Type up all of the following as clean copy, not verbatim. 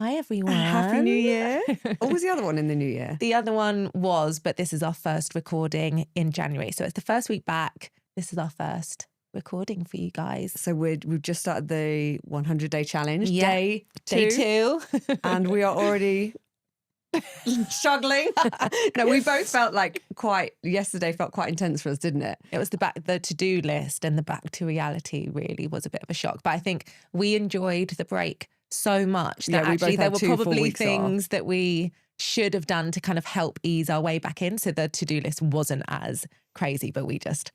Hi, everyone. Happy New Year. What was the other one in the new year? The other one was, but this is our first recording in January. So it's the first week back. This is our first recording for you guys. So we've just started the 100-day challenge, Yeah. day Day two, and we are already struggling. No, we both felt like yesterday felt quite intense for us, didn't it? It was the to-do list, and the back to reality really was a bit of a shock. But I think we enjoyed the break so much that actually there were probably things that we should have done to kind of help ease our way back in. So the to-do list wasn't as crazy, but we just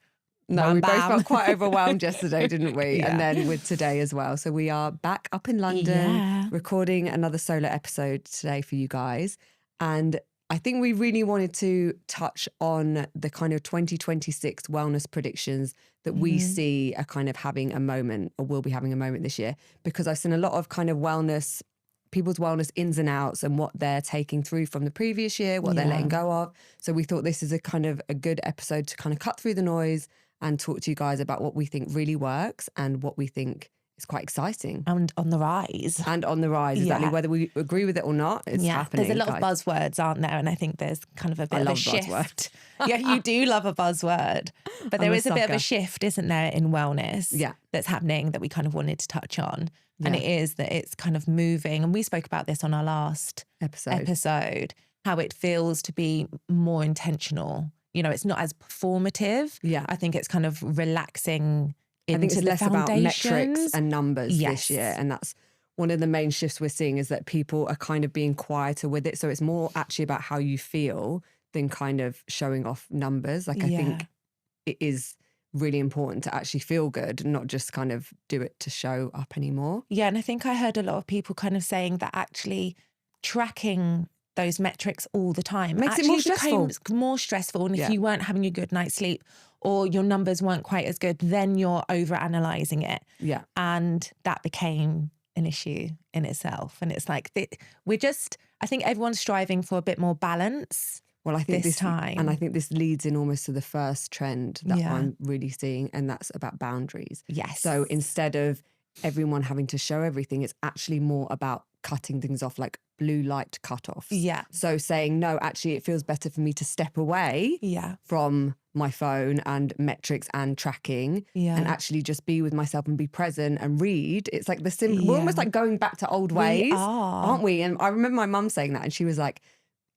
we both felt quite overwhelmed yesterday, didn't we? Yeah. And then with today as well. So we are back up in London, recording another solo episode today for you guys. And I think we really wanted to touch on the kind of 2026 wellness predictions that we see are kind of having a moment, or will be having a moment this year, because I've seen a lot of kind of people's wellness ins and outs and what they're taking through from the previous year, what they're letting go of. So we thought this is a good episode to kind of cut through the noise and talk to you guys about what we think really works and what we think is quite exciting. And on the rise. Exactly. Whether we agree with it or not, it's happening. There's a lot of buzzwords, aren't there? And I think there's kind of a bit of a shift. Yeah, you do love a buzzword. But there is a bit of a shift, isn't there, in wellness that's happening that we kind of wanted to touch on. Yeah. And it is that it's kind of moving. And we spoke about this on our last episode, how it feels to be more intentional. You know, it's not as performative. Yeah. I think it's kind of relaxing. I think it's less about metrics and numbers this year. And that's one of the main shifts we're seeing, is that people are kind of being quieter with it. So it's more actually about how you feel than kind of showing off numbers. Like I think it is really important to actually feel good and not just kind of do it to show up anymore. Yeah. And I think I heard a lot of people kind of saying that actually tracking those metrics all the time makes it more stressful. And if you weren't having a good night's sleep, or your numbers weren't quite as good, then you're over-analysing it. Yeah. And that became an issue in itself. And it's like, I think everyone's striving for a bit more balance. Well, I think this time. And I think this leads in almost to the first trend that I'm really seeing, and that's about boundaries. Yes. So instead of everyone having to show everything, it's actually more about cutting things off, like blue light cutoffs. Yeah. So saying, no, actually, it feels better for me to step away from my phone and metrics and tracking and actually just be with myself and be present and read. It's like we're almost like going back to old ways, aren't we? And I remember my mum saying that, and she was like,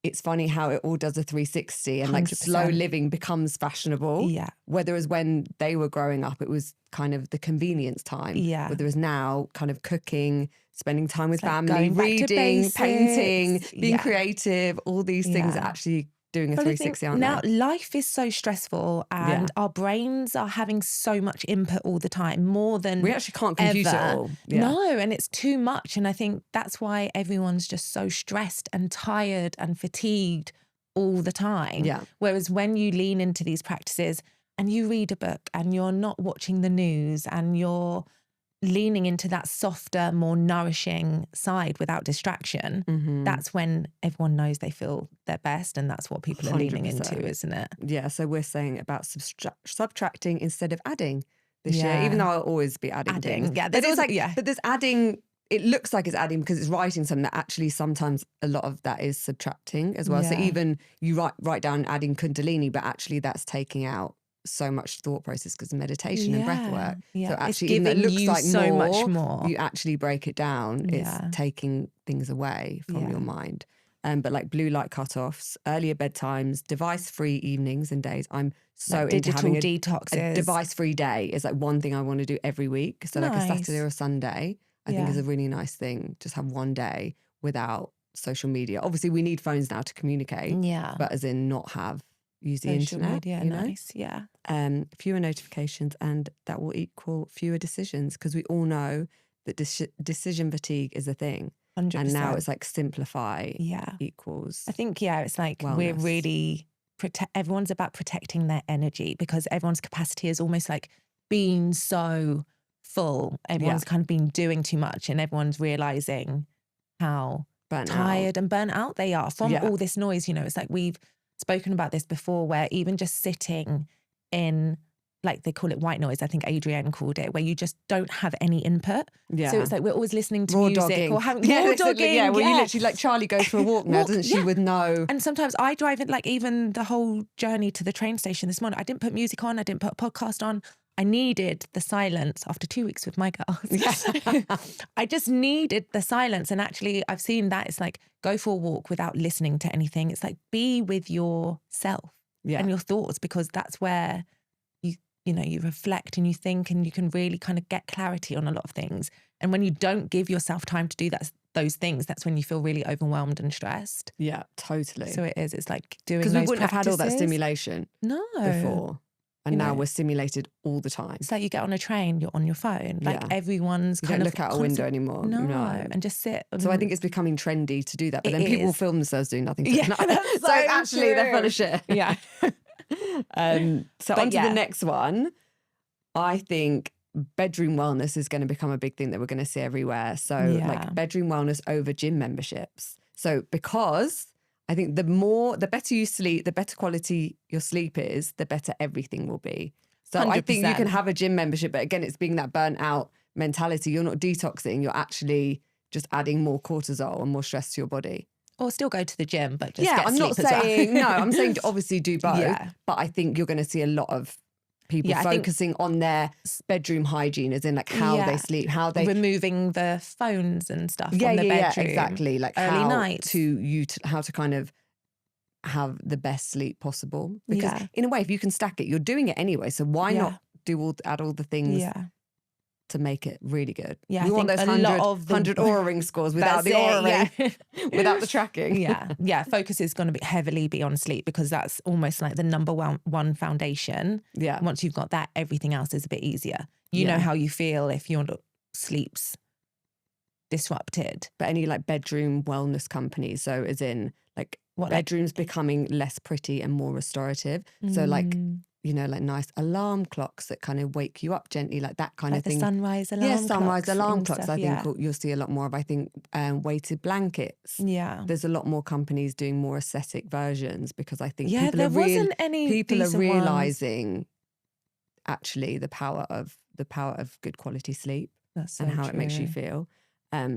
it's funny how it all does a 360 and 100%. Like slow living becomes fashionable. Yeah. Whereas when they were growing up, it was kind of the convenience time. Yeah. Whereas now kind of cooking, spending time with family, reading, painting, being creative, all these things are actually doing a 360, aren't now, they? life is so stressful, and our brains are having so much input all the time, more than we actually can't compute it all. Yeah. No, and it's too much. And I think that's why everyone's just so stressed and tired and fatigued all the time. Yeah. Whereas when you lean into these practices and you read a book and you're not watching the news and you're leaning into that softer, more nourishing side without distraction, that's when everyone knows they feel their best, and that's what people are 100%. Leaning into, isn't it? Yeah, so we're saying about subtracting instead of adding this year, even though I'll always be adding things. Yeah, but there's adding, it looks like it's adding because it's writing something that actually sometimes a lot of that is subtracting as well. So even you write down adding Kundalini, but actually that's taking out so much thought process because of meditation and breath work. Yeah. So actually, even though it looks like so much more, you actually break it down. It's taking things away from your mind. But like blue light cutoffs, earlier bedtimes, device-free evenings and days. I'm so like into having a device-free day. Is like one thing I want to do every week. So like a Saturday or a Sunday, I think is a really nice thing. Just have one day without social media. Obviously, we need phones now to communicate. Yeah. But as in not use the internet. Media, you know? Nice, yeah. Fewer notifications, and that will equal fewer decisions, because we all know that decision fatigue is a thing. 100%. And now it's like simplify equals I think, it's like wellness. We're really, everyone's about protecting their energy, because everyone's capacity is almost like being so full. Everyone's kind of been doing too much, and everyone's realising how tired and burnt out they are from all this noise. You know, it's like we've spoken about this before, where even just sitting in like they call it white noise, I think Adrienne called it, where you just don't have any input. Yeah. So it's like we're always listening to raw music dogging. or having raw dogging. Yeah, well, you literally, like Charlie goes for a walk now, doesn't she, with no... And sometimes I drive it, like even the whole journey to the train station this morning, I didn't put music on, I didn't put a podcast on. I needed the silence after 2 weeks with my girls. Yeah. I just needed the silence. And actually, I've seen that it's like go for a walk without listening to anything. It's like be with yourself and your thoughts, because that's where you reflect and you think and you can really kind of get clarity on a lot of things. And when you don't give yourself time to do those things, that's when you feel really overwhelmed and stressed. Yeah, totally. So it is. It's like doing those because we wouldn't practices. have had all that stimulation before. And now we're stimulated all the time. It's like you get on a train, you're on your phone. Like everyone's kind of... You don't look out a window anymore. No. And just sit. So I think it's becoming trendy to do that. But then people film themselves doing nothing. Yeah, so actually they're full of shit. Yeah. So on to the next one. I think bedroom wellness is going to become a big thing that we're going to see everywhere. So like bedroom wellness over gym memberships. So because I think the better you sleep, the better quality your sleep is, the better everything will be. So 100%. I think you can have a gym membership, but again, it's being that burnt out mentality. You're not detoxing, you're actually just adding more cortisol and more stress to your body. Or still go to the gym, but just get I'm sleep not saying, no, I'm saying to obviously do both. Yeah. But I think you're going to see a lot of people focusing on their bedroom hygiene, as in like how they sleep, how they... Removing the phones and stuff from the bedroom. Yeah, exactly. Like early nights. how to kind of have the best sleep possible. Because in a way, if you can stack it, you're doing it anyway. So why not add all the things to make it really good? Yeah, we want those 100 Oura Ring scores without the Oura Ring, without the tracking. Focus is going to heavily be on sleep, because that's almost like the number one foundation. Yeah. Once you've got that, everything else is a bit easier. You know how you feel if your sleep's disrupted. But any like bedroom wellness companies, so as in like bedrooms becoming less pretty and more restorative. So like, like nice alarm clocks that kind of wake you up gently, like that kind of thing. Sunrise alarm clocks. Yeah, sunrise alarm clocks. I think you'll see a lot more of. I think weighted blankets. Yeah. There's a lot more companies doing more aesthetic versions, because I think people are realizing actually the power of good quality sleep. That's so and how true. It makes you feel.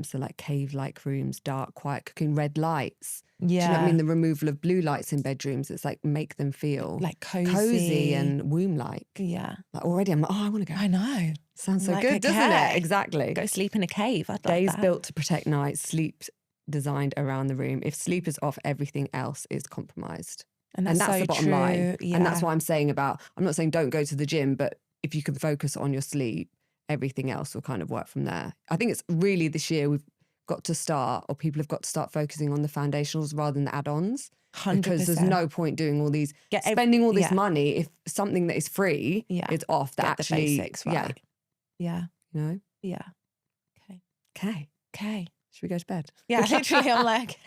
So like cave-like rooms, dark, quiet cooking, red lights. Yeah. Do you know what I mean? The removal of blue lights in bedrooms, it's like make them feel like cozy and womb-like. Yeah. Like already I'm like, I want to go. I know. Sounds so good, doesn't it? Exactly. Go sleep in a cave. I'd Days love that. built to protect nights, sleep designed around the room. If sleep is off, everything else is compromised. And that's so the bottom true. line. Yeah. And that's what I'm saying about, I'm not saying don't go to the gym, but if you can focus on your sleep, everything else will kind of work from there. I think it's really this year we've got to start, or people have got to start focusing on the foundationals rather than the add-ons. 100%. Because there's no point doing all these, spending all this money if something that is free is off. That Get actually, the basics right. Yeah. You know? Yeah. Okay. Should we go to bed? Yeah, literally, I'm like,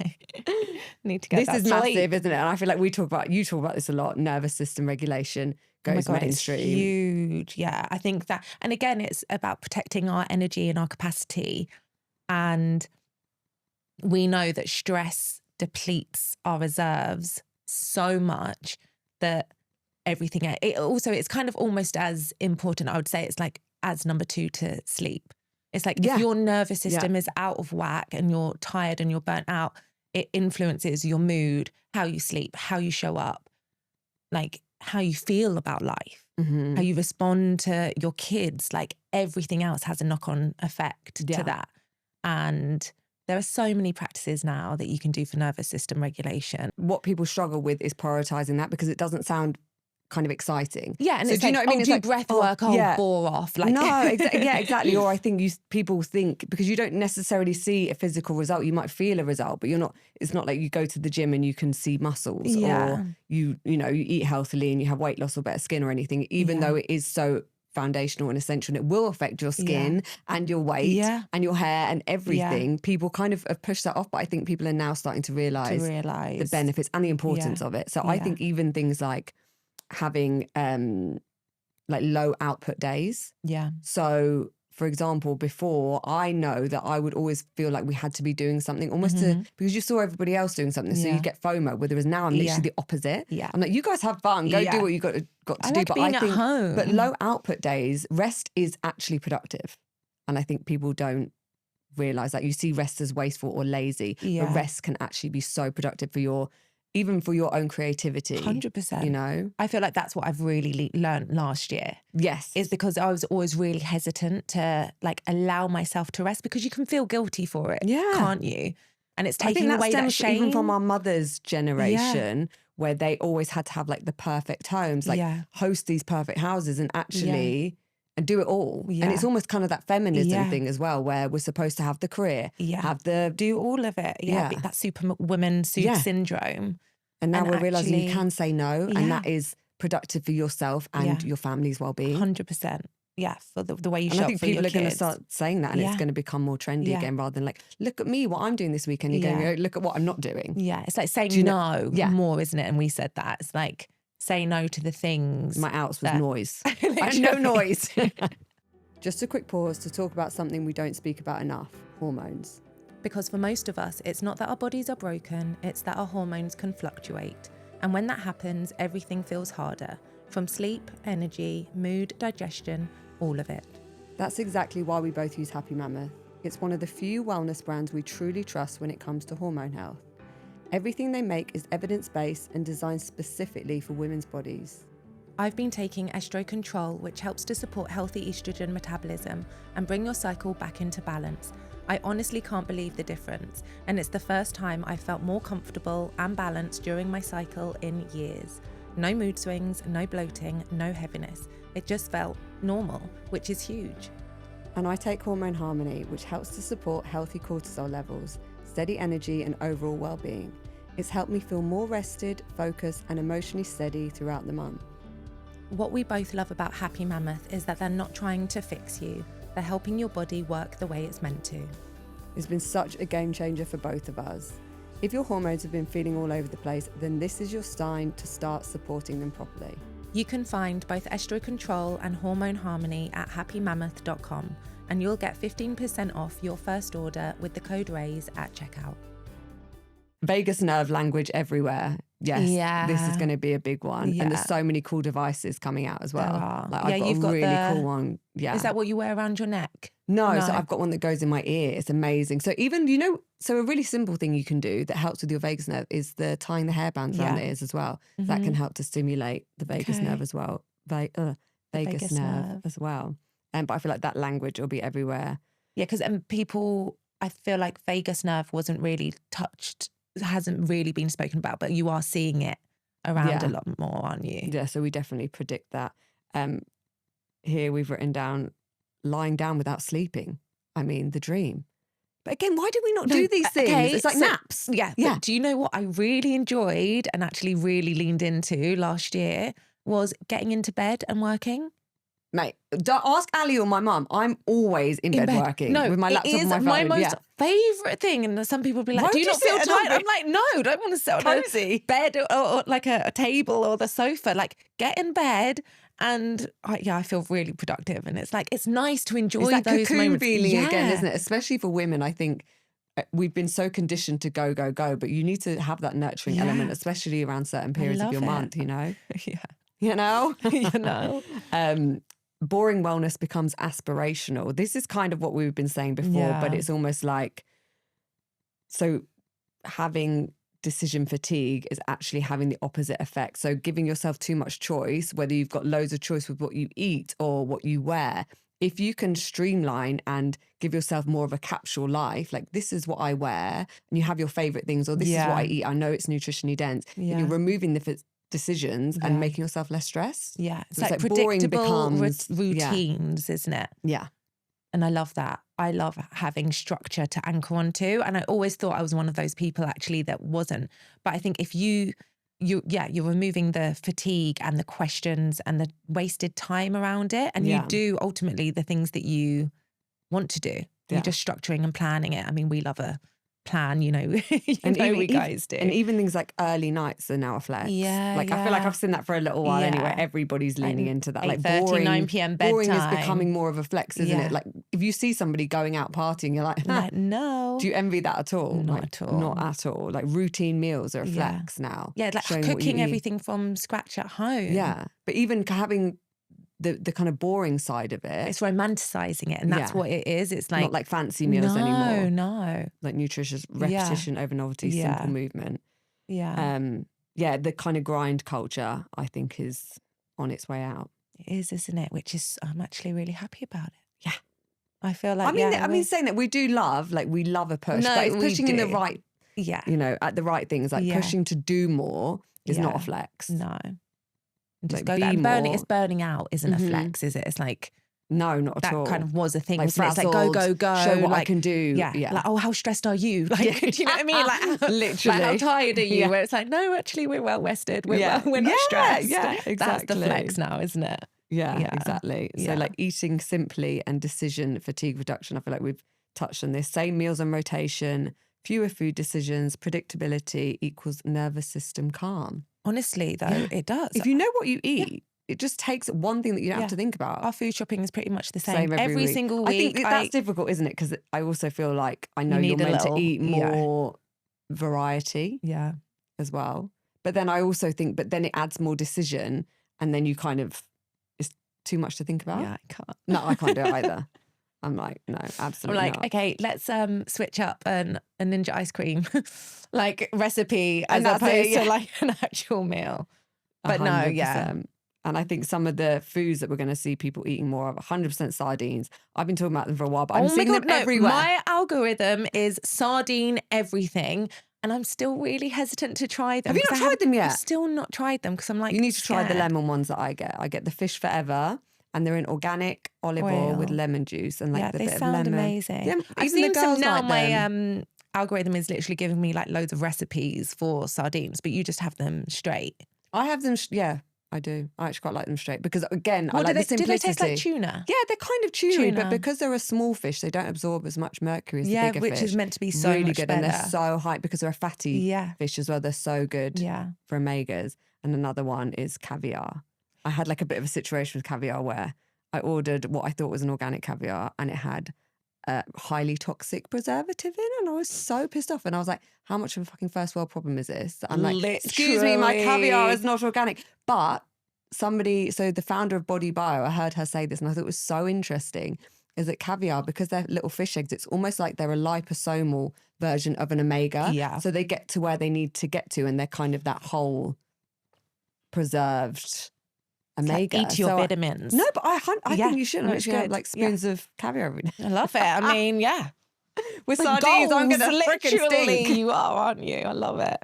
need to get This is massive, isn't it? And I feel like you talk about this a lot. Nervous system regulation goes mainstream. It's huge. Yeah, I think that, and again, it's about protecting our energy and our capacity. And we know that stress depletes our reserves so much that everything, it's kind of almost as important. I would say it's like as number 2 to sleep. It's like if your nervous system is out of whack and you're tired and you're burnt out, it influences your mood, how you sleep, how you show up, like how you feel about life, how you respond to your kids, like everything else has a knock-on effect to that. And there are so many practices now that you can do for nervous system regulation. What people struggle with is prioritizing that, because it doesn't sound kind of exciting. Yeah, and so it's do you like, know what I mean? It's do like breath work, bore off. Like no, exactly. Or I think people think, because you don't necessarily see a physical result, you might feel a result, but you're not. It's not like you go to the gym and you can see muscles, or you eat healthily and you have weight loss or better skin or anything. Even though it is so foundational and essential, and it will affect your skin and your weight and your hair and everything. People kind of have pushed that off, but I think people are now starting to realize the benefits and the importance of it. So I think even things like having like low output days. Yeah. So for example, before, I know that I would always feel like we had to be doing something almost because you saw everybody else doing something. So you get FOMO, whereas now I'm literally the opposite. Yeah. I'm like, you guys have fun, go do what you got to do. Like but being I think, at home. but low output days, rest is actually productive. And I think people don't realize that. You see rest as wasteful or lazy, but rest can actually be so productive for even for your own creativity. 100%. You know? I feel like that's what I've really learned last year. Yes. Is because I was always really hesitant to like allow myself to rest because you can feel guilty for it, can't you? And it's taking away that shame. Even from our mother's generation, where they always had to have like the perfect homes, like host these perfect houses and actually... and do it all. And it's almost kind of that feminism thing as well, where we're supposed to have the career, do all of it. That superwoman syndrome. And now we're realizing you can say no, and that is productive for yourself and your family's well-being. 100%. Yeah, for the way you shop for your kids. I think people are going to start saying that, and it's going to become more trendy again, rather than like, look at me, what I'm doing this weekend. You're going, look at what I'm not doing. Yeah, it's like saying no more, isn't it? And we said that. It's like, say no to the things. My outs was noise. I had no noise. Just a quick pause to talk about something we don't speak about enough, hormones. Because for most of us, it's not that our bodies are broken, it's that our hormones can fluctuate. And when that happens, everything feels harder. From sleep, energy, mood, digestion, all of it. That's exactly why we both use Happy Mammoth. It's one of the few wellness brands we truly trust when it comes to hormone health. Everything they make is evidence-based and designed specifically for women's bodies. I've been taking Estro Control, which helps to support healthy estrogen metabolism and bring your cycle back into balance. I honestly can't believe the difference, and it's the first time I've felt more comfortable and balanced during my cycle in years. No mood swings, no bloating, no heaviness. It just felt normal, which is huge. And I take Hormone Harmony, which helps to support healthy cortisol levels, steady energy and overall well-being. It's helped me feel more rested, focused and emotionally steady throughout the month. What we both love about Happy Mammoth is that they're not trying to fix you. They're helping your body work the way it's meant to. It's been such a game changer for both of us. If your hormones have been feeling all over the place, then this is your sign to start supporting them properly. You can find both Estro Control and Hormone Harmony at happymammoth.com, and you'll get 15% off your first order with the code RAISE at checkout. Vagus nerve language everywhere. Yes, this is going to be a big one. And there's so many cool devices coming out as well. Like I've got a really cool one. Yeah. Is that what you wear around your neck? No, so I've got one that goes in my ear. It's amazing. So even, so a really simple thing you can do that helps with your vagus nerve is the tying the hairbands around the ears as well. Mm-hmm. That can help to stimulate the vagus nerve as well. Vagus nerve as well. But I feel like that language will be everywhere. Yeah, because people, I feel like vagus nerve wasn't really hasn't really been spoken about, but you are seeing it around a lot more, aren't you? Yeah, so we definitely predict that. Here we've written down lying down without sleeping. I mean, the dream. But again, why do we not do these things? Okay, it's like naps. Yeah. Do you know what I really enjoyed and actually really leaned into last year was getting into bed and working? Mate, don't ask Ali or my mum. I'm always in bed working with my laptop and my phone. My most favourite thing. And some people will be like, do you not feel tired? I'm like, no, I don't want to sit on a bed or like a table or the sofa. Like, get in bed and I feel really productive. And it's like, it's nice to enjoy those moments. Cocoon feeling again, isn't it? Especially for women, I think we've been so conditioned to go, go, go. But you need to have that nurturing element, especially around certain periods of your month, Yeah. You know? Boring wellness becomes aspirational. This is kind of what we've been saying before, but it's almost like, so having decision fatigue is actually having the opposite effect. So giving yourself too much choice, whether you've got loads of choice with what you eat or what you wear, if you can streamline and give yourself more of a capsule life, like this is what I wear, and you have your favorite things, or this is what I eat, I know it's nutritionally dense, and you're removing the decisions and making yourself less stressed. Yeah, it's like predictable routines, isn't it? Yeah. And I love that. I love having structure to anchor onto. And I always thought I was one of those people actually that wasn't. But I think if you're removing the fatigue and the questions and the wasted time around it, and you do ultimately the things that you want to do. You're just structuring and planning it. I mean, we love a plan, we guys do. And even things like early nights are now a flex. I feel like I've seen that for a little while anyway. Everybody's leaning into that. 8:30, 9 p.m. bedtime. Boring is becoming more of a flex, isn't it? Like if you see somebody going out partying, you're like, no. Do you envy that at all? Not at all. Not at all. Like routine meals are a flex now. Yeah, like cooking everything from scratch at home. Yeah. But even having the kind of boring side of it. It's romanticizing it, and that's what it is. It's like not like fancy meals anymore. No. Like nutritious repetition over novelty, simple movement. Yeah. The kind of grind culture, I think, is on its way out. It is, isn't it? Which is, I'm actually really happy about it. Yeah. I feel like, I mean, saying that we do love, like we love a push, but it's pushing in the right, at the right things, like pushing to do more is not a flex. No. Just go and burn it. It's burning out, isn't a flex, is it? It's like, no, not at all. That kind of was a thing. Like It's like go. Show what I can do. Yeah. Like, oh, how stressed are you? Like, do you know what I mean? Like, literally. Like, how tired are you? Where it's like, no, actually, we're well rested. We're not stressed. Yeah, exactly. That's the flex now, isn't it? Yeah, exactly. So like eating simply and decision fatigue reduction. I feel like we've touched on this. Same meals on rotation, fewer food decisions, predictability equals nervous system calm. Honestly, though, it does. If you know what you eat, it just takes one thing that you don't have to think about. Our food shopping is pretty much the same every single week. I think that's difficult, isn't it? Because I also feel like I know you're meant to eat more variety as well. But then I also think, then it adds more decision, and then you kind of, it's too much to think about. Yeah, I can't. No, I can't do it either. I'm like, no, absolutely not. Okay, let's switch up a ninja ice cream like recipe as And that's opposed it, to like an actual meal. But 100%. And I think some of the foods that we're going to see people eating more of, 100% sardines. I've been talking about them for a while, but I'm seeing them everywhere. My algorithm is sardine everything, and I'm still really hesitant to try them. Have you not tried them yet? I've still not tried them because I'm like, you need to try the lemon ones that I get. I get the Fish Forever, and they're in organic olive oil with lemon juice and like the bit of lemon. They sound amazing. Yeah, I've seen some now. My algorithm is literally giving me like loads of recipes for sardines, but you just have them straight. I have them, I do. I actually quite like them straight because, again, I like the simplicity. Do they taste like tuna? Yeah, they're kind of tuna, but because they're a small fish, they don't absorb as much mercury as the bigger fish. Which is meant to be so really much good, better. And they're so high because they're a fatty fish as well. They're so good for omegas. And another one is caviar. I had like a bit of a situation with caviar where I ordered what I thought was an organic caviar, and it had a highly toxic preservative in, and I was so pissed off. And I was like, how much of a fucking first world problem is this? I'm like, excuse me, my caviar is not organic. But somebody, so the founder of Body Bio, I heard her say this, and I thought it was so interesting, is that caviar, because they're little fish eggs, it's almost like they're a liposomal version of an omega. Yeah. So they get to where they need to get to, and they're kind of that whole preserved omega. Like eat your vitamins. No, but I think you should. I'm just going to have like spoons of caviar every day. I love it. I mean, with sardines, I'm going to freaking stink. You are, aren't you? I love it.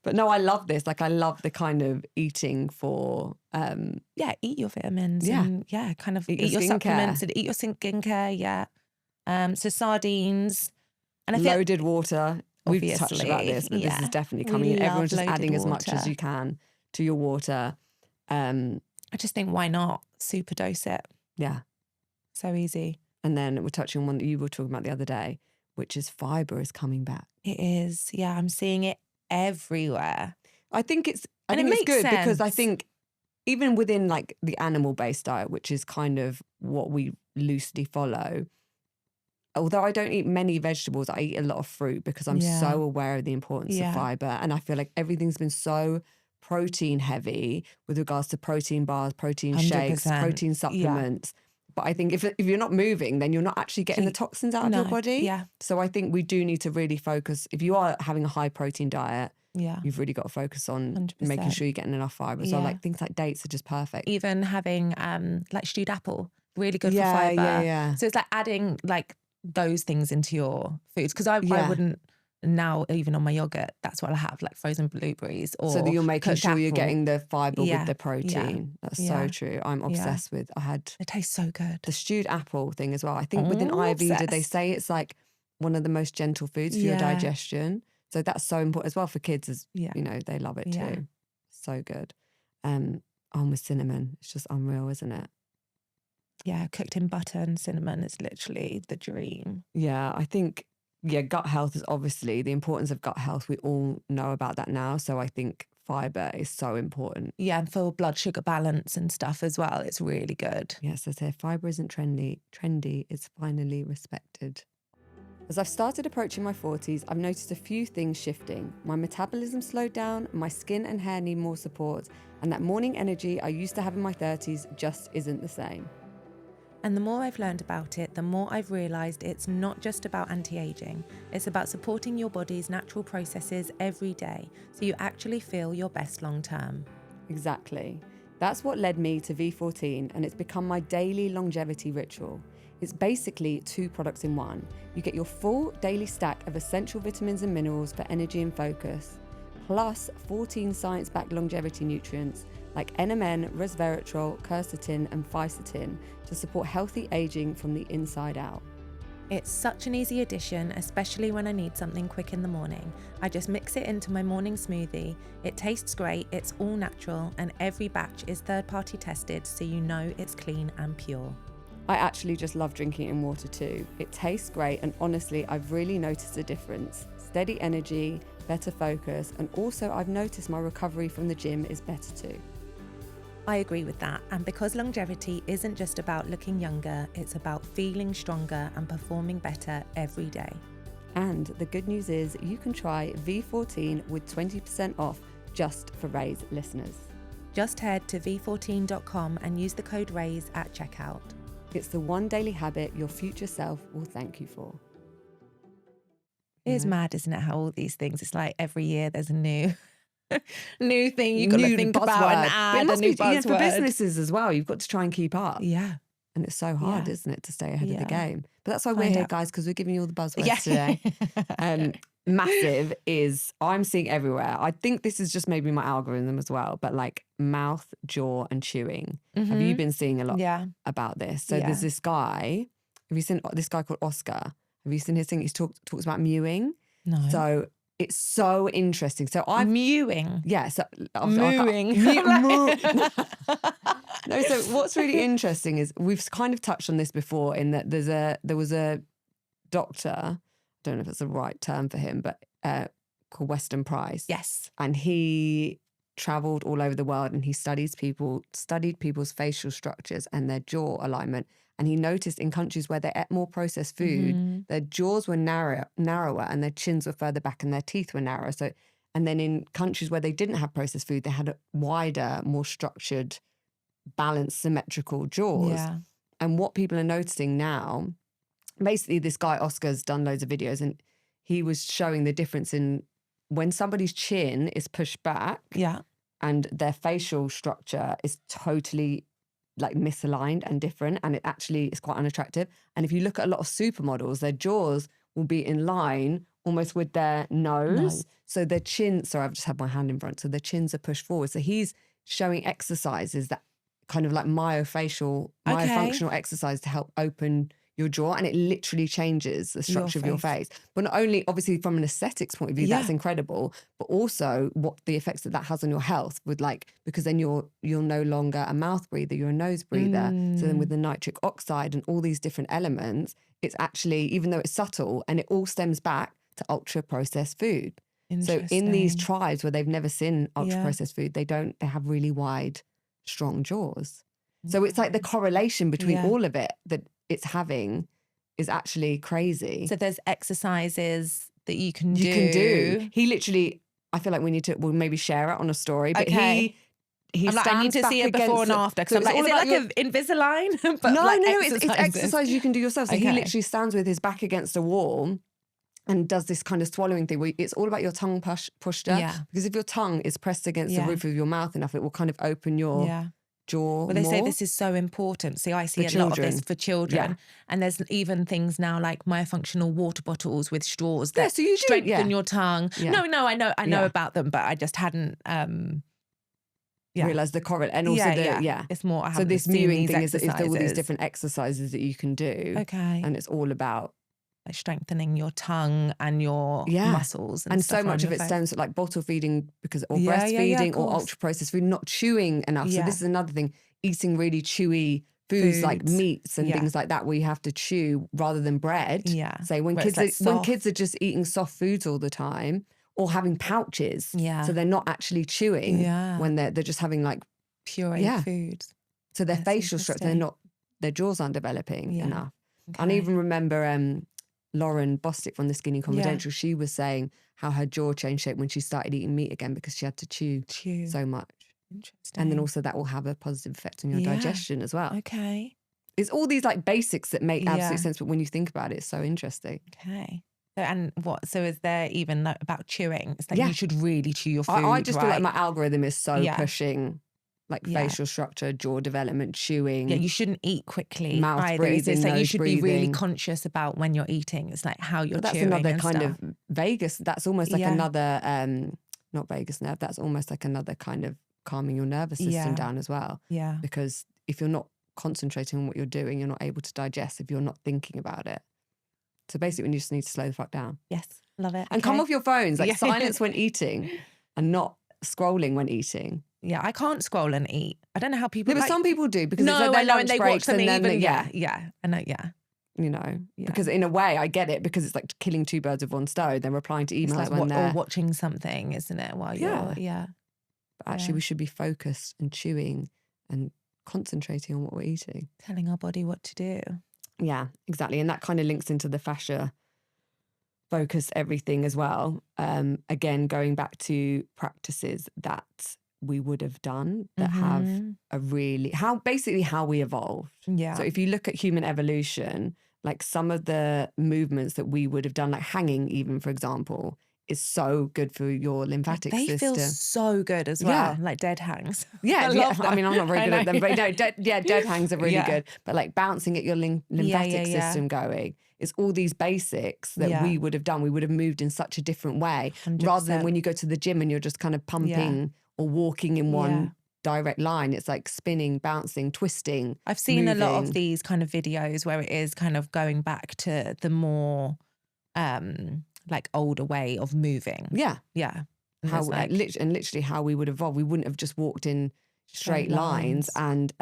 But no, I love this. Like, I love the kind of eating for... eat your vitamins. And, kind of eat your supplements and eat your skincare, so sardines. And loaded water. Obviously. We've touched about this, but this is definitely coming in. Everyone's just adding as much as you can to your water. I just think, why not superdose it? Yeah. So easy. And then we're touching on one that you were talking about the other day, which is fibre is coming back. It is. Yeah, I'm seeing it everywhere. I think it's good because I think even within like the animal-based diet, which is kind of what we loosely follow, although I don't eat many vegetables, I eat a lot of fruit because I'm so aware of the importance of fibre. And I feel like everything's been so protein heavy with regards to protein bars, protein 100%. Shakes, protein supplements. But I think if you're not moving, then you're not actually getting the toxins out of your body. Yeah. So I think we do need to really focus. If you are having a high protein diet, you've really got to focus on 100%. Making sure you're getting enough fibre. So like things like dates are just perfect. Even having like stewed apple, really good for fibre. Yeah. So it's like adding like those things into your foods. Because I wouldn't now, even on my yogurt, that's what I have, like frozen blueberries or so that you're making sure apple. You're getting the fibre with the protein. That's so true. I'm obsessed with, it tastes so good. The stewed apple thing as well. I think within Ayurveda, they say it's like one of the most gentle foods for your digestion. So that's so important as well for kids, as you know, they love it too. So good. With cinnamon, it's just unreal, isn't it? Yeah, cooked in butter and cinnamon is literally the dream. Yeah, I think gut health is obviously the importance of gut health. We all know about that now. So I think fiber is so important. Yeah, and for blood sugar balance and stuff as well, it's really good. Yes, I say fiber isn't trendy. Trendy is finally respected. As I've started approaching my 40s, I've noticed a few things shifting. My metabolism slowed down, my skin and hair need more support, and that morning energy I used to have in my 30s just isn't the same. And the more I've learned about it, the more I've realised it's not just about anti-aging. It's about supporting your body's natural processes every day so you actually feel your best long term. Exactly. That's what led me to V14, and it's become my daily longevity ritual. It's basically 2 products in one. You get your full daily stack of essential vitamins and minerals for energy and focus, plus 14 science-backed longevity nutrients like NMN, resveratrol, quercetin and fisetin to support healthy aging from the inside out. It's such an easy addition, especially when I need something quick in the morning. I just mix it into my morning smoothie. It tastes great, it's all natural, and every batch is third-party tested so you know it's clean and pure. I actually just love drinking it in water too. It tastes great, and honestly, I've really noticed a difference. Steady energy, better focus, and also I've noticed my recovery from the gym is better too. I agree with that, and because longevity isn't just about looking younger, it's about feeling stronger and performing better every day. And the good news is you can try V14 with 20% off just for Raise listeners. Just head to v14.com and use the code RAISE at checkout. It's the one daily habit your future self will thank you for. It is mad, isn't it, how all these things, it's like every year there's a new thing you've got to think about and add a new buzzword. For businesses as well, you've got to try and keep up. Yeah. And it's so hard, isn't it, to stay ahead of the game. But that's why we're here, guys, because we're giving you all the buzzwords today. Massive is, I'm seeing everywhere. I think this is just maybe my algorithm as well, but like mouth, jaw and chewing. Mm-hmm. Have you been seeing a lot about this? So there's this guy, have you seen this guy called Oscar? Have you seen his thing? He talks about mewing. No. So it's so interesting. So I'm mewing. Yeah. So mooing. No, so what's really interesting is we've kind of touched on this before in that there was a doctor, I don't know if it's the right term for him, but called Weston Price. Yes. And he traveled all over the world and he studied people's facial structures and their jaw alignment. And he noticed in countries where they ate more processed food, their jaws were narrower and their chins were further back and their teeth were narrower. So, and then in countries where they didn't have processed food, they had a wider, more structured, balanced, symmetrical jaws. Yeah. And what people are noticing now, basically this guy Oscar's done loads of videos and he was showing the difference in when somebody's chin is pushed back and their facial structure is totally like misaligned and different, and it actually is quite unattractive. And if you look at a lot of supermodels, their jaws will be in line almost with their nose. So their chin, sorry, I've just had my hand in front. So their chins are pushed forward. So he's showing exercises that kind of like myofunctional exercise to help open your jaw, and it literally changes the structure of your face. But not only obviously from an aesthetics point of view, that's incredible, but also what the effects that has on your health with like, because then you're no longer a mouth breather, you're a nose breather. So then with the nitric oxide and all these different elements, it's actually, even though it's subtle, and it all stems back to ultra processed food. So in these tribes where they've never seen ultra processed food, they have really wide, strong jaws. So it's like the correlation between all of it that it's having is actually crazy. So there's exercises that you can do. You can do. He literally, I feel like we'll maybe share it on a story, but he stands I need to see it before and after. Because so I'm like, is it like an Invisalign? But no, it's exercise you can do yourself. So he literally stands with his back against a wall and does this kind of swallowing thing where it's all about your tongue posture. Yeah. Because if your tongue is pressed against the roof of your mouth enough, it will kind of open your jaw. Well, they say this is so important. See, I see a lot of this for children. Yeah. And there's even things now like myofunctional water bottles with straws that strengthen your tongue. Yeah. No, I know about them, but I just hadn't realised the correlate. And also it's more, I so this mewing thing is all these different exercises that you can do. Okay. And it's all about like strengthening your tongue and your muscles. And so much of it stems from like bottle feeding or breastfeeding or ultra processed food, not chewing enough. So this is another thing, eating really chewy foods like meats and things like that where you have to chew rather than bread. Yeah. Say when kids are just eating soft foods all the time or having pouches. Yeah. So they're not actually chewing when they're just having like pureed foods. So their facial structure, their jaws aren't developing enough. Okay. And I even remember Lauren Bostic from the Skinny Confidential, she was saying how her jaw changed shape when she started eating meat again because she had to chew so much. Interesting. And then also that will have a positive effect on your digestion as well. Okay. It's all these like basics that make absolute sense, but when you think about it, it's so interesting. Okay. So is there even about chewing? It's like you should really chew your food. I just feel like my algorithm is so pushing like facial structure, jaw development, chewing. Yeah, you shouldn't eat quickly. Mouth breathing, like nose you should breathing. be really conscious about when you're eating. It's like how you're chewing. That's another kind of vagus. That's almost like another, not vagus nerve. That's almost like another kind of calming your nervous system down as well. Yeah. Because if you're not concentrating on what you're doing, you're not able to digest if you're not thinking about it. So basically, you just need to slow the fuck down. Yes, love it. And come off your phones, like silence when eating and not scrolling when eating. Yeah, I can't scroll and eat. I don't know how people. No, but some people do because it's like their lunch breaks and then I know, you know, because in a way I get it because it's like killing two birds with one stone. They're replying to emails when they're or watching something, isn't it? While you're But actually, we should be focused and chewing and concentrating on what we're eating, telling our body what to do. Yeah, exactly, and that kind of links into the fascia focus everything as well. Again, going back to practices that we would have done that have a really how we evolved. Yeah. So if you look at human evolution, like some of the movements that we would have done, like hanging even, for example, is so good for your lymphatic system. They feel so good as well, like dead hangs. Yeah, I mean, I'm not very good at them, but no, dead hangs are really good. But like bouncing at your lymphatic system going, it's all these basics that we would have done. We would have moved in such a different way 100%. Rather than when you go to the gym and you're just kind of pumping or walking in one direct line. It's like spinning, bouncing, twisting. I've seen moving. A lot of these kind of videos where it is kind of going back to the more like older way of moving. Yeah. Yeah. How literally how we would evolve. We wouldn't have just walked in straight lines. And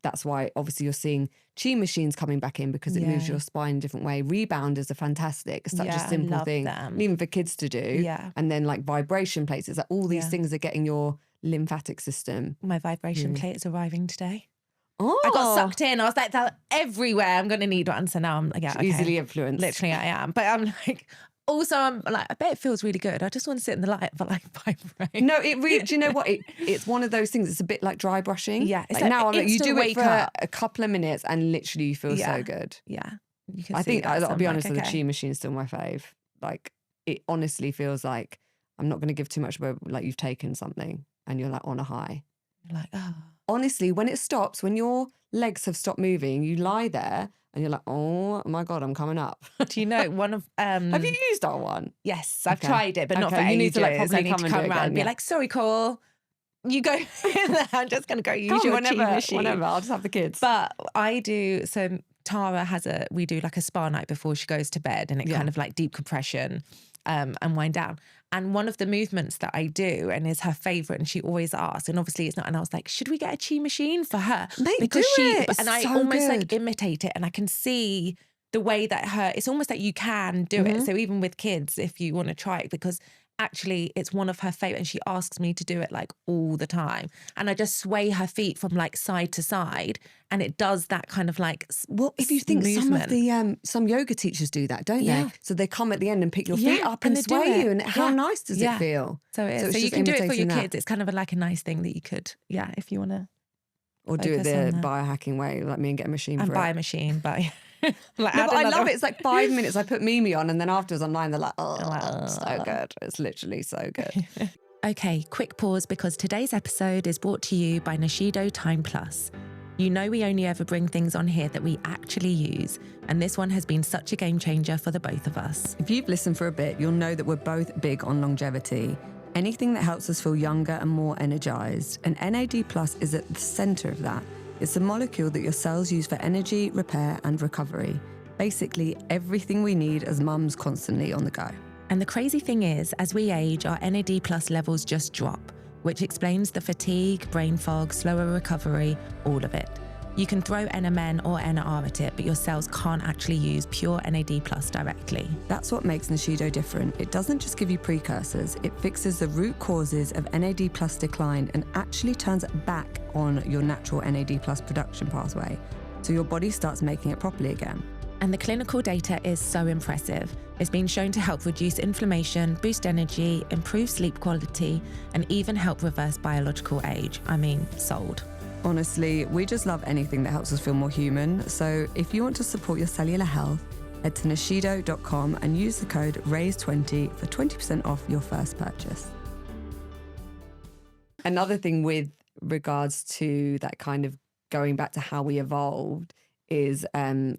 that's why obviously you're seeing chi machines coming back in because it moves your spine in a different way. Rebounders are fantastic. It's such a simple thing, even for kids to do. Yeah. And then like vibration plates, it's like all these things are getting your lymphatic system. My vibration plate is arriving today. Oh, I got sucked in. I was like, they're everywhere. I'm going to need one. So now I'm like, easily influenced. Literally, I am. But I'm like, also, I'm like, I bet it feels really good. I just want to sit in the light but like vibrate. No, it really. Do you know what? It's one of those things. It's a bit like dry brushing. Yeah. It's like now you do it for a couple of minutes and literally you feel so good. Yeah. I think I'll be honest. The chi machine's still my fave. Like it honestly feels like I'm not going to give too much, but like you've taken something and you're like on a high. You're like, oh. Honestly, when it stops, when your legs have stopped moving, you lie there. And you're like, oh my God, I'm coming up. Do you know one of... Have you used that one? Yes, I've tried it, but not for you ages. Need to like probably I need to come around and be like, sorry, Coral, you go in there. I'm just going to go use your chi machine. Whenever, I'll just have the kids. But I do... So Tara we do like a spa night before she goes to bed and it kind of like deep compression and wind down. And one of the movements that I do and is her favourite and she always asks, and obviously it's not, and I was like, should we get a chi machine for her? Because I almost like imitate it and I can see the way that it's almost like you can do it. So even with kids, if you want to try it, because actually it's one of her favourite and she asks me to do it like all the time. And I just sway her feet from like side to side and it does that kind of like if you think movement. Some of the some yoga teachers do that, don't they? So they come at the end and pick your feet up and sway you, and how nice does it feel? So you can do it for your kids. It's kind of like a nice thing that you could, if you want to. Or do it the biohacking way, like me, and get a machine and for buy it. A machine, but I love it. It's like 5 minutes. I put Mimi on and then afterwards online they're like, oh, so good. It's literally so good. Okay, quick pause because today's episode is brought to you by Nishido Time Plus. You know we only ever bring things on here that we actually use, and this one has been such a game changer for the both of us. If you've listened for a bit, you'll know that we're both big on longevity. Anything that helps us feel younger and more energized. And NAD Plus is at the center of that. It's a molecule that your cells use for energy, repair, and recovery. Basically, everything we need as mums constantly on the go. And the crazy thing is, as we age, our NAD Plus levels just drop, which explains the fatigue, brain fog, slower recovery, all of it. You can throw NMN or NR at it, but your cells can't actually use pure NAD+ directly. That's what makes Nutritional different. It doesn't just give you precursors, it fixes the root causes of NAD+ decline and actually turns it back on your natural NAD+ production pathway, so your body starts making it properly again. And the clinical data is so impressive. It's been shown to help reduce inflammation, boost energy, improve sleep quality, and even help reverse biological age. I mean, sold. Honestly, we just love anything that helps us feel more human. So if you want to support your cellular health, head to Nutritional.com and use the code RAISE20 for 20% off your first purchase. Another thing with regards to that kind of going back to how we evolved is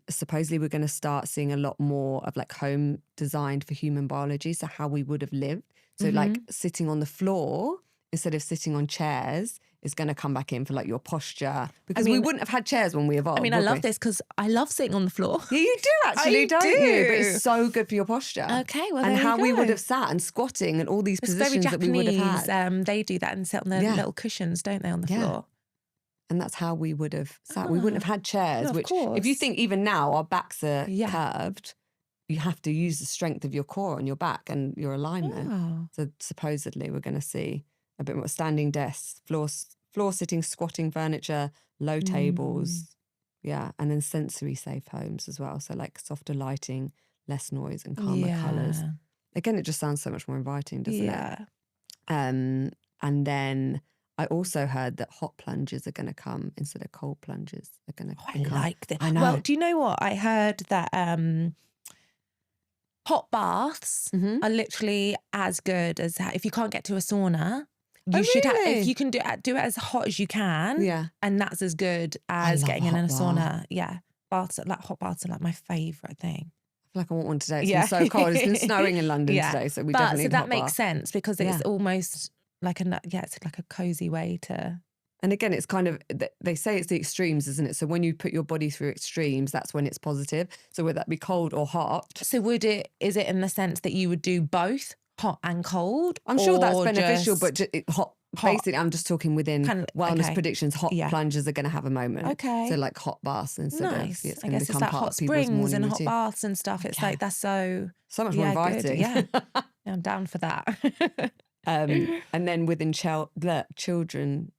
supposedly we're going to start seeing a lot more of like home designed for human biology. So how we would have lived. So like sitting on the floor instead of sitting on chairs is going to come back in for like your posture, because we wouldn't have had chairs when we evolved. I mean, I love this because I love sitting on the floor. Yeah, you do actually, don't you? But it's so good for your posture. Okay, well, and there how you we go. would have sat and squatting and all these It's positions very that we would have Japanese. had. They do that and sit on their little cushions, don't they, on the floor? And that's how we would have sat. We wouldn't have had chairs, no, which course. if you think even now our backs are curved, you have to use the strength of your core and your back and your alignment. Oh. So supposedly we're going to see a bit more standing desks, floor sitting, squatting furniture, low tables. Yeah. And then sensory safe homes as well. So like softer lighting, less noise and calmer colours. Again, it just sounds so much more inviting, doesn't it? And then I also heard that hot plunges are going to come instead of cold plunges are going to come. I like this. I know. Well, do you know what? I heard that hot baths are literally as good as if you can't get to a sauna. You should have, if you can do it as hot as you can. Yeah. And that's as good as getting in a sauna. Yeah. Hot baths are like my favourite thing. I feel like I want one today. It's been so cold. It's been snowing in London today, so we definitely need a hot that makes bath. sense because it's almost like it's like a cozy way to. And again, it's kind of, they say it's the extremes, isn't it? So when you put your body through extremes, that's when it's positive. So whether that be cold or hot. So is it in the sense that you would do both hot and cold? I'm sure that's beneficial, but hot. Basically, I'm just talking within wellness predictions. Hot plunges are going to have a moment. Okay. So like hot baths instead of it's going to become part of people's morning routine. Hot springs and hot baths and stuff. It's like that's so much more inviting. Yeah, I'm down for that. And then within children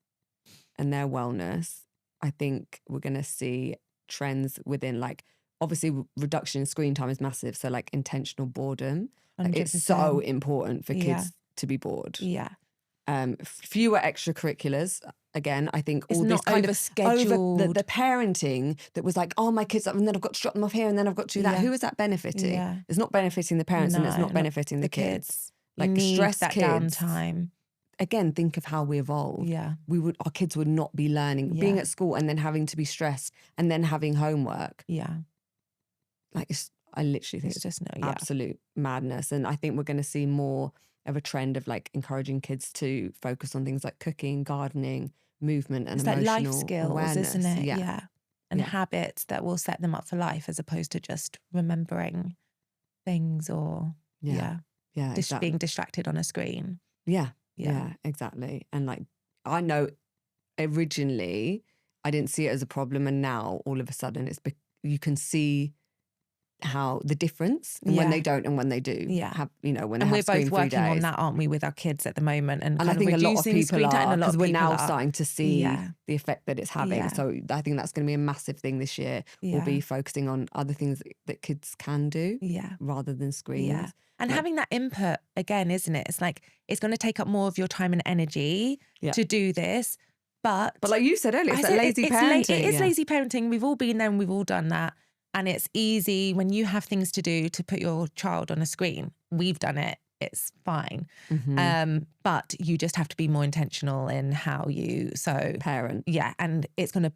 and their wellness, I think we're going to see trends within like, obviously reduction in screen time is massive. So like intentional boredom. 100%. It's so important for kids to be bored. Yeah. Fewer extracurriculars. Again, I think it's all this kind of scheduled. The parenting that was like, oh, my kids, and then I've got to drop them off here and then I've got to do that. Who is that benefiting? Yeah. It's not benefiting the parents and it's not benefiting the kids. Like stress that kids. Downtime. Again, think of how we evolved. Yeah. Our kids would not be learning, being at school and then having to be stressed and then having homework. Yeah. Like I literally think it's just absolute madness. And I think we're going to see more of a trend of like encouraging kids to focus on things like cooking, gardening, movement and emotional like life skills, awareness. Isn't it? Yeah. And habits that will set them up for life as opposed to just remembering things or exactly. being distracted on a screen. Yeah, exactly. And like, I know originally I didn't see it as a problem, and now all of a sudden you can see how the difference in when they don't and when they do. Have, when and they we're both working days. on that, aren't we, with our kids at the moment? And I think a lot of people are, because we're now are. starting to see the effect that it's having. Yeah. So I think that's going to be a massive thing this year. We'll be focusing on other things that kids can do rather than screens. Yeah. And having that input again, isn't it? It's like, it's going to take up more of your time and energy to do this. But like you said earlier, it's that lazy parenting. It is lazy parenting. We've all been there and we've all done that. And it's easy when you have things to do to put your child on a screen. We've done it. It's fine. Mm-hmm. But you just have to be more intentional in how you parent. Yeah. And it's going to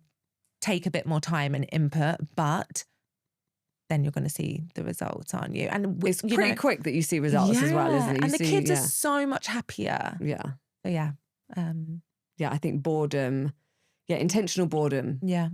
take a bit more time and input, but then you're going to see the results, aren't you? And it's pretty quick that you see results as well, isn't it? The kids are so much happier. Yeah. So yeah. I think boredom, intentional boredom. Yeah.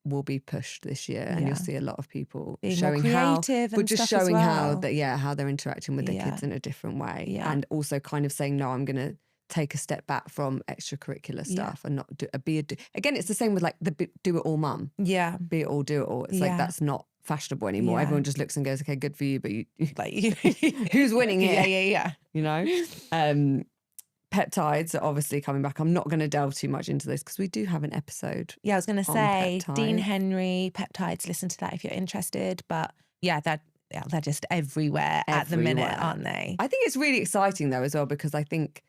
Will be pushed this year, and you'll see a lot of people being showing more how, creative but just showing well. how they're interacting with their kids in a different way, and also kind of saying, no, I'm going to take a step back from extracurricular stuff and not again, it's the same with like the do it all mum. Yeah. Be it all, do it all. It's like, that's not fashionable anymore. Everyone just looks and goes, okay, good for you, but you like who's winning here? Yeah. You know? Peptides are obviously coming back. I'm not going to delve too much into this because we do have an episode. Yeah, I was going to say Dean Henry, peptides, listen to that if you're interested. But yeah, they're just everywhere at the minute, aren't they? I think it's really exciting though as well, because I think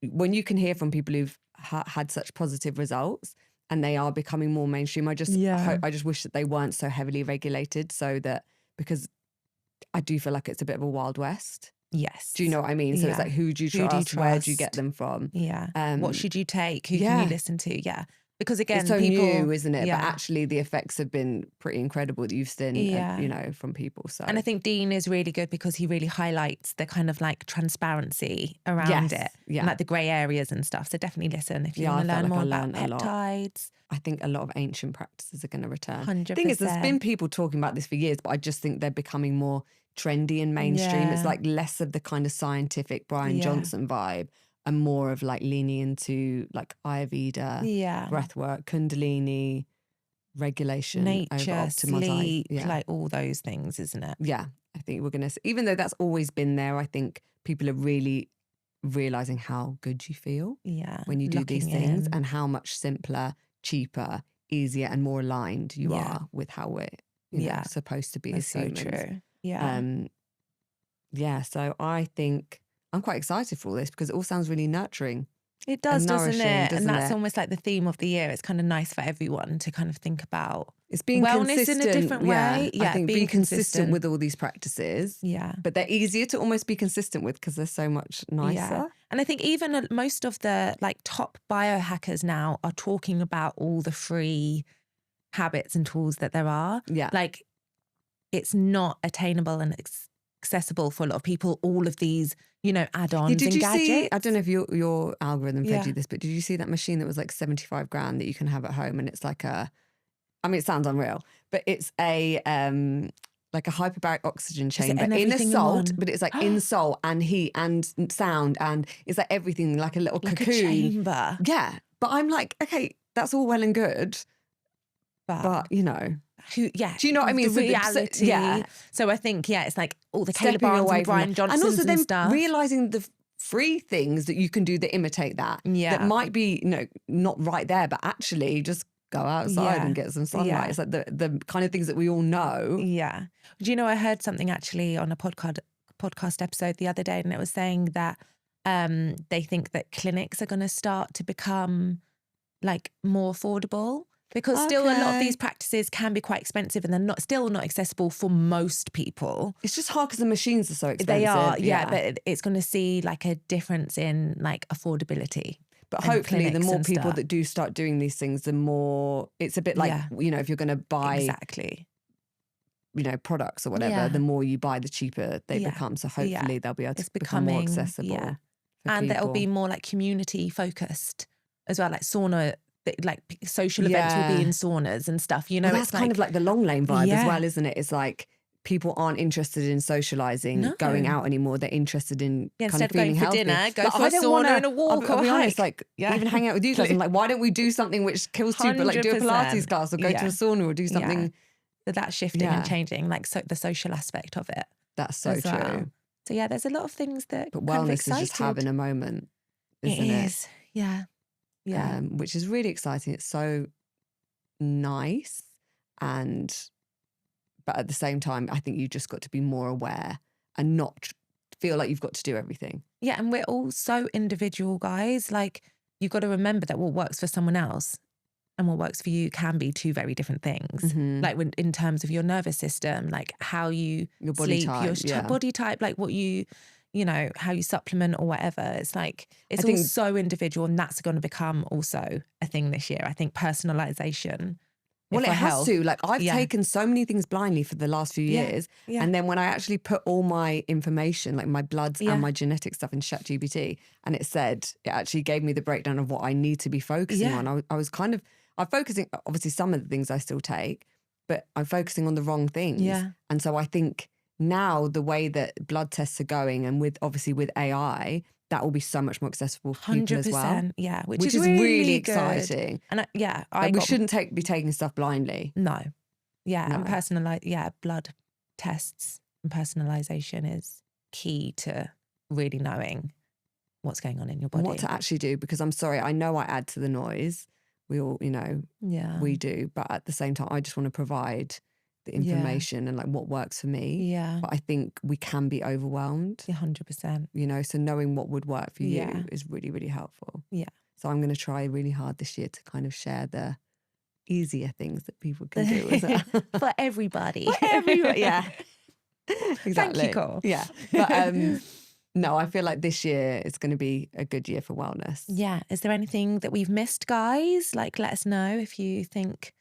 when you can hear from people who've had such positive results and they are becoming more mainstream, I just wish that they weren't so heavily regulated, so that, because I do feel like it's a bit of a Wild West. Yes. Do you know what I mean? So it's like, who do you trust? Where do you get them from? Yeah. What should you take? Who can you listen to? Yeah. Because again, it's so people, new, isn't it? But actually the effects have been pretty incredible that you've seen, you know, from people. So, and I think Dean is really good because he really highlights the kind of like transparency around it, and like the grey areas and stuff. So definitely listen if you want to learn more about peptides. I think a lot of ancient practices are going to return. 100%. The thing is, there's been people talking about this for years, but I just think they're becoming more trendy and mainstream. It's like less of the kind of scientific Brian Johnson vibe, and more of like leaning into like Ayurveda, breath work, Kundalini, regulation, nature, sleep, like all those things, isn't it? Yeah, I think we're going to, even though that's always been there, I think people are really realizing how good you feel when you do these things, and how much simpler, cheaper, easier, and more aligned you are with how we're know, supposed to be as humans. So true. So I think I'm quite excited for all this because it all sounds really nurturing. It does, doesn't it? And that's almost like the theme of the year. It's kind of nice for everyone to kind of think about. It's being wellness consistent in a different way. I think be consistent with all these practices. Yeah. But they're easier to almost be consistent with because they're so much nicer. Yeah. And I think even most of the like top biohackers now are talking about all the free habits and tools that there are. Yeah. Like it's not attainable and accessible for a lot of people, all of these, you know, add-ons and gadgets. See, I don't know if your algorithm fed you this, but did you see that machine that was like 75 grand that you can have at home? And it's like I mean, it sounds unreal, but it's a like a hyperbaric oxygen chamber in a salt, but it's like insole and heat and sound, and it's like everything, like a little like cocoon. A chamber. Yeah. But I'm like, okay, that's all well and good. But you know. Do you know what I mean? The reality. So I think, it's like all the Caleb Barnes and Brian Johnsons and also then stuff. Realising the free things that you can do that imitate that. Yeah. That might be, you know, not right there, but actually just go outside and get some sunlight. Yeah. It's like the kind of things that we all know. Yeah. Do you know, I heard something actually on a podcast episode the other day, and it was saying that they think that clinics are going to start to become like more affordable. Because still a lot of these practices can be quite expensive, and they're still not accessible for most people. It's just hard because the machines are so expensive. They are, but it's going to see like a difference in like affordability. But hopefully the more people that do start doing these things, the more, it's a bit like, you know, if you're going to buy you know, products or whatever, the more you buy, the cheaper they become. So hopefully they'll be able to become more accessible. And they'll be more like community focused as well, like sauna. Like social events will be in saunas and stuff, you know. Well, that's kind of like the long lane vibe as well, isn't it? It's like people aren't interested in socializing, going out anymore. They're interested in kind of feeling healthy. Instead of going for dinner, go for a sauna and a walk or a hike. Honest, like even hang out with you guys, I'm like, why don't we do something which kills two, but like do a Pilates class or go to a sauna or do something. So that's shifting and changing, like the social aspect of it. That's so true. Well. So there's a lot of things that. But wellness is just having a moment, isn't it? It is, yeah. Which is really exciting. It's so nice, but at the same time, I think you just got to be more aware and not feel like you've got to do everything. Yeah, and we're all so individual, guys. Like you've got to remember that what works for someone else and what works for you can be two very different things. Mm-hmm. Like in terms of your nervous system, like how you your body sleep, type, your body type, like what you know, how you supplement or whatever. It's like, it's all so individual, and that's going to become also a thing this year. I think personalization. Well, it has to. Like I've taken so many things blindly for the last few years. Yeah. And then when I actually put all my information, like my bloods and my genetic stuff in ChatGPT, and it actually gave me the breakdown of what I need to be focusing on. I'm focusing, obviously some of the things I still take, but I'm focusing on the wrong things. Yeah. And so I think now the way that blood tests are going, and obviously with AI, that will be so much more accessible for people as well. 100%, yeah, which is really good. exciting. And we shouldn't be taking stuff blindly. No. Yeah, no. And blood tests and personalization is key to really knowing what's going on in your body. And what to actually do, because I'm sorry, I know I add to the noise. We all, we do. But at the same time, I just want to provide the information and like what works for me. Yeah. But I think we can be overwhelmed. 100%. So knowing what would work for you is really, really helpful. Yeah. So I'm going to try really hard this year to kind of share the easier things that people can do as well. For everybody. Yeah. Exactly. Thank you, Cole. Yeah. But no, I feel like this year is going to be a good year for wellness. Yeah. Is there anything that we've missed, guys? Like, let us know if you think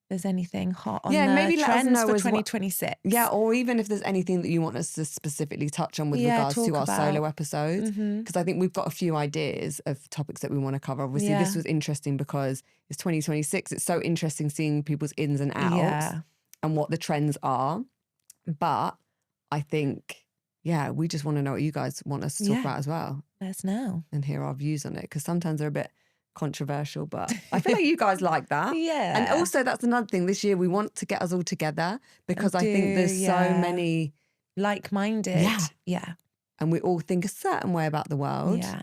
there's anything hot on the maybe trends let us know for 2026. Yeah, or even if there's anything that you want us to specifically touch on with regards to our solo episodes. Because I think we've got a few ideas of topics that we want to cover. Obviously, this was interesting because it's 2026. It's so interesting seeing people's ins and outs and what the trends are. But I think, we just want to know what you guys want us to talk about as well. Let us know. And hear our views on it, because sometimes they're a bit controversial, but I feel like you guys like that. Yeah. And also that's another thing this year, we want to get us all together, because I think there's so many like-minded. Yeah. And we all think a certain way about the world. Yeah.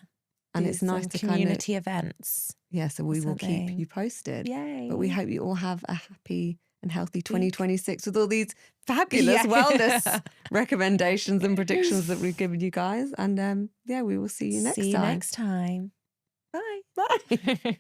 And it's nice to community events. Yeah, so we will keep you posted. Yay. But we hope you all have a happy and healthy 2026 with all these fabulous wellness recommendations and predictions that we've given you guys. And we will see you next time. See you next time. Bye. Bye.